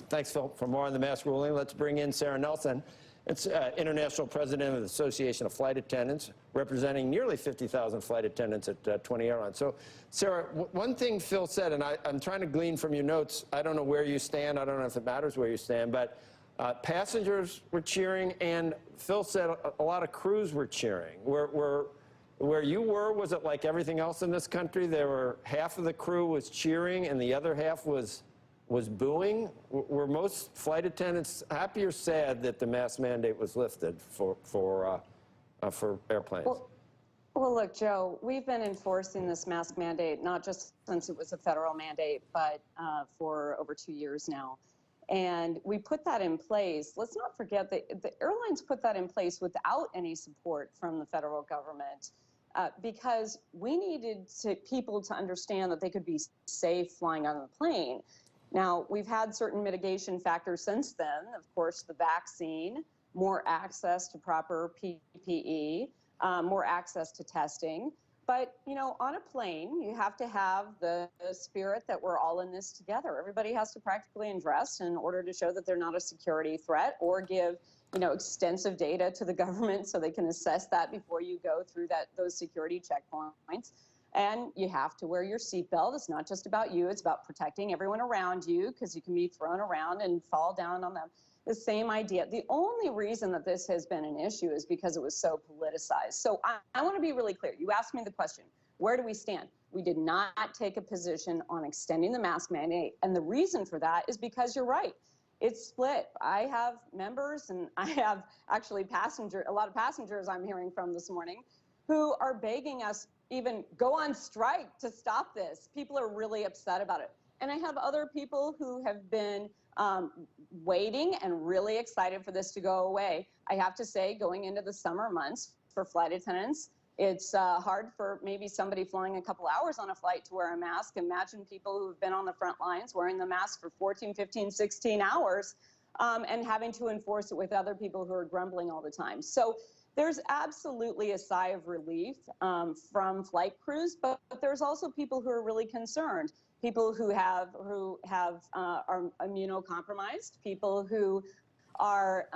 Thanks, Phil. For more on the mask ruling, let's bring in Sara Nelson. It's International President of the Association of Flight Attendants, representing nearly 50,000 flight attendants at 20 airlines. So, Sara, one thing Phil said, and I'm trying to glean from your notes, I don't know where you stand, I don't know if it matters where you stand, but passengers were cheering, and Phil said a lot of crews were cheering. Where you were, was it like everything else in this country? There were half of the crew was cheering, and the other half was booing? Were most flight attendants happy or sad that the mask mandate was lifted for airplanes? Well, look, Joe, we've been enforcing this mask mandate not just since it was a federal mandate, but for over 2 years now. And we put that in place. Let's not forget that the airlines put that in place without any support from the federal government because we needed people to understand that they could be safe flying on the plane. Now, we've had certain mitigation factors since then, of course, the vaccine, more access to proper PPE, more access to testing. But, you know, on a plane, you have to have the spirit that we're all in this together. Everybody has to practically undress in order to show that they're not a security threat or give, you know, extensive data to the government so they can assess that before you go through those security checkpoints. And you have to wear your seatbelt. It's not just about you. It's about protecting everyone around you because you can be thrown around and fall down on them. The same idea. The only reason that this has been an issue is because it was so politicized. So I want to be really clear. You asked me the question, where do we stand? We did not take a position on extending the mask mandate. And the reason for that is because you're right. It's split. I have members and I have actually a lot of passengers I'm hearing from this morning who are begging us even go on strike to stop this. People are really upset about it. And I have other people who have been waiting and really excited for this to go away. I have to say, going into the summer months for flight attendants, it's hard for maybe somebody flying a couple hours on a flight to wear a mask. Imagine people who've been on the front lines wearing the mask for 14, 15, 16 hours and having to enforce it with other people who are grumbling all the time. So there's absolutely a sigh of relief from flight crews, but there's also people who are really concerned. People who are immunocompromised, people who are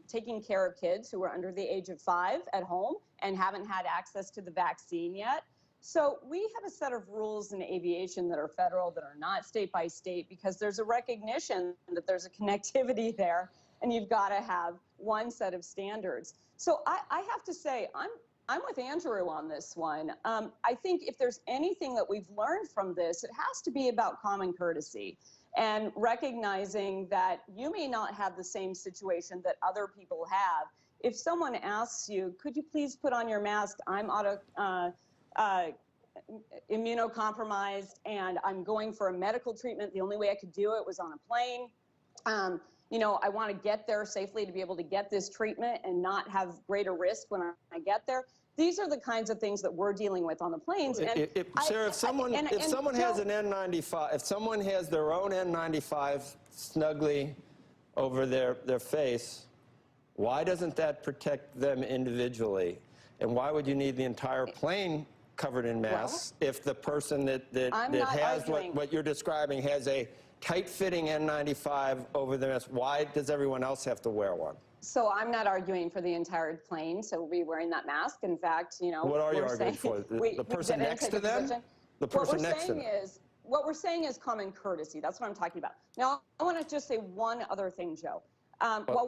taking care of kids who are under the age of 5 at home and haven't had access to the vaccine yet. So we have a set of rules in aviation that are federal, that are not state by state, because there's a recognition that there's a connectivity there, and you've got to have one set of standards. So I have to say, I'm with Andrew on this one. I think if there's anything that we've learned from this, it has to be about common courtesy and recognizing that you may not have the same situation that other people have. If someone asks you, could you please put on your mask? I'm immunocompromised and I'm going for a medical treatment. The only way I could do it was on a plane. You know, I want to get there safely to be able to get this treatment and not have greater risk when I get there. These are the kinds of things that we're dealing with on the planes. And Sarah, if someone has an N95, if someone has their own N95 snugly over their face, why doesn't that protect them individually? And why would you need the entire plane covered in masks if the person that has what you're describing has a tight-fitting N95 over their mask? Why does everyone else have to wear one? So I'm not arguing for the entire plane to be wearing that mask. In fact, you know, what are you arguing for? The person next to them? The person next to them. What we're saying is common courtesy. That's what I'm talking about. Now, I want to just say one other thing, Joe.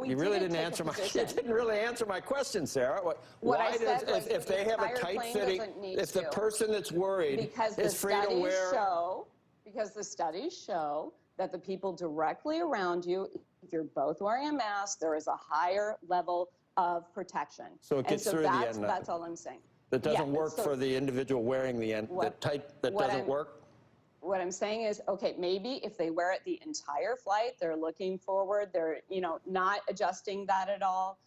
You really didn't answer my. You didn't really answer my question, Sarah. Why does if they have a tight fitting, if the person that's worried is free to wear? Because the studies show that the people directly around you, if you're both wearing a mask, there is a higher level of protection. So it gets through the N95. That's all I'm saying. That doesn't work for the individual wearing the that doesn't work? What I'm saying is, okay, maybe if they wear it the entire flight, they're looking forward, they're, you know, not adjusting that at all.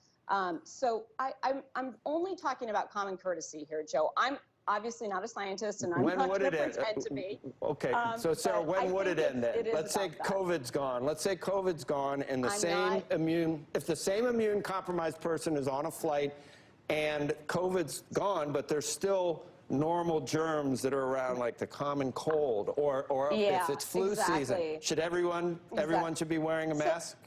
So I'm only talking about common courtesy here, Joe. I'm obviously not a scientist, and I'm not going to pretend to be. Okay, so Sarah, when would it end then? Let's say COVID's gone. Let's say COVID's gone, and if the same immune compromised person is on a flight, and COVID's gone, but they're still normal germs that are around, like the common cold, or Yeah, if it's flu season, exactly. should everyone should be wearing a mask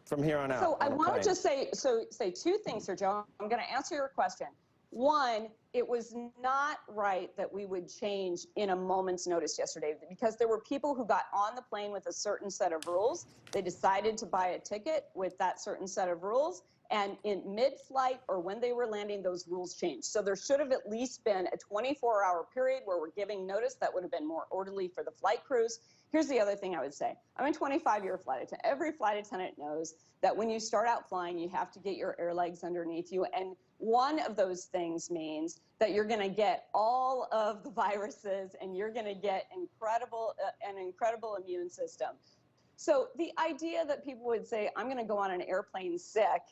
from here on out? So I on a want to plane? just say two things here, Joe. I'm going to answer your question. One, it was not right that we would change in a moment's notice yesterday, because there were people who got on the plane with a certain set of rules. They decided to buy a ticket with that certain set of rules, and in mid-flight or when they were landing, those rules changed. So there should have at least been a 24-hour period where we're giving notice. That would have been more orderly for the flight crews. Here's the other thing I would say. I'm a 25-year flight attendant. Every flight attendant knows that when you start out flying, you have to get your air legs underneath you. And one of those things means that you're going to get all of the viruses, and you're going to get an incredible immune system. So the idea that people would say, I'm going to go on an airplane sick,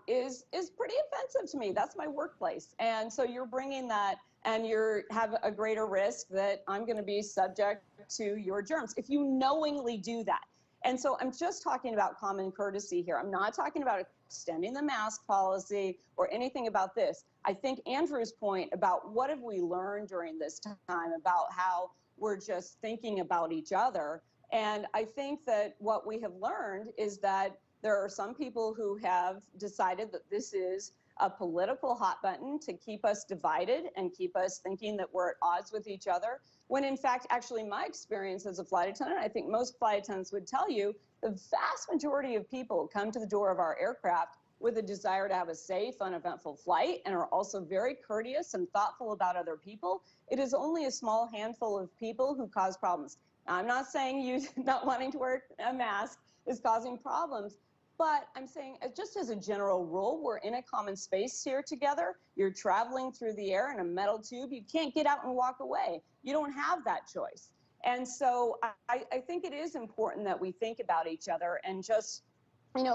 is pretty offensive to me. That's my workplace. And so you're bringing that, and you have a greater risk that I'm going to be subject to your germs if you knowingly do that. And so I'm just talking about common courtesy here. I'm not talking about extending the mask policy or anything about this. I think Andrew's point about what have we learned during this time about how we're just thinking about each other. And I think that what we have learned is that there are some people who have decided that this is a political hot button to keep us divided and keep us thinking that we're at odds with each other, when in fact, actually my experience as a flight attendant, I think most flight attendants would tell you, the vast majority of people come to the door of our aircraft with a desire to have a safe, uneventful flight, and are also very courteous and thoughtful about other people. It is only a small handful of people who cause problems. Now, I'm not saying you not wanting to wear a mask is causing problems, but I'm saying, just as a general rule, we're in a common space here together. You're traveling through the air in a metal tube. You can't get out and walk away. You don't have that choice. And so I think it is important that we think about each other and just,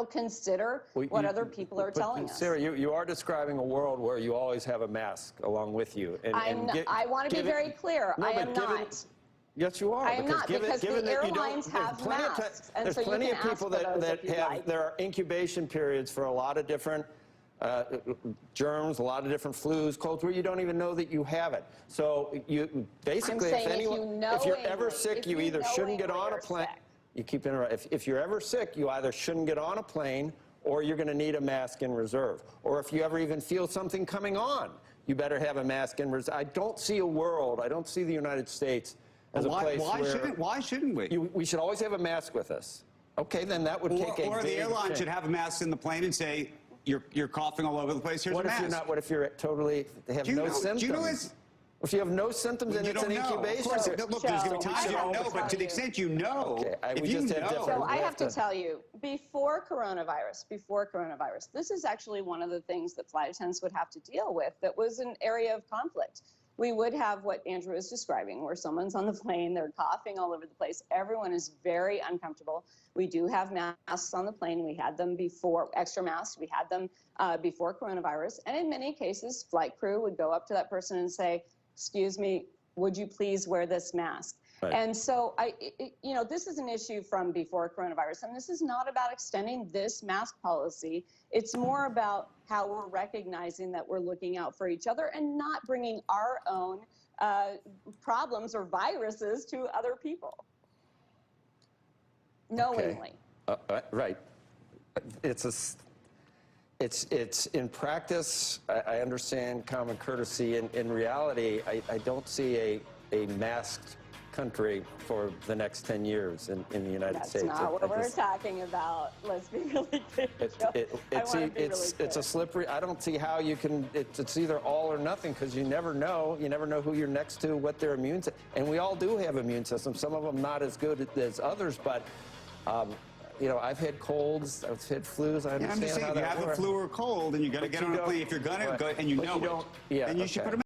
consider what other people are telling us. Sarah, you are describing a world where you always have a mask along with you. I want to be very clear. I am not. Yes, you are. I am not, because the airlines have masks, and so you can ask for those if you'd like. There's plenty of people that there are incubation periods for a lot of different germs, a lot of different flus, colds, where you don't even know that you have it. So you basically, if you're ever sick, you either shouldn't get on a plane. You keep interrupting. If you're ever sick, you either shouldn't get on a plane, or you're going to need a mask in reserve. Or if you ever even feel something coming on, you better have a mask in reserve. I don't see a world. I don't see the United States as a place where... Why shouldn't we? We should always have a mask with us. Okay, then that would take a Or the airline should have a mask in the plane and say, you're coughing all over the place, here's a mask. What if you're totally, they have no symptoms? Do you know this? If you have no symptoms and it's an incubation period. Look, there's going to be times you don't know, but to the extent you know, if you know. So I have to tell you, before coronavirus, this is actually one of the things that flight attendants would have to deal with that was an area of conflict. We would have what Andrew is describing, where someone's on the plane, they're coughing all over the place. Everyone is very uncomfortable. We do have masks on the plane. We had them before, extra masks. We had them before coronavirus. And in many cases, flight crew would go up to that person and say, excuse me, would you please wear this mask? Right. And so, this is an issue from before coronavirus, and this is not about extending this mask policy. It's more about how we're recognizing that we're looking out for each other and not bringing our own problems or viruses to other people, knowingly. Okay. Right. It's in practice, I understand common courtesy. In reality, I don't see a masked country for the next 10 years in the United States. That's not what we're talking about. Let's be really clear. It's a slippery, I don't see how you can, it's either all or nothing, because you never know who you're next to, what their immune system, and we all do have immune systems, some of them not as good as others, but I've had colds, I've had flus, I understand how that works. If you have a flu or cold and you got to get on a plane, if you're going to go and you know it, then you should put a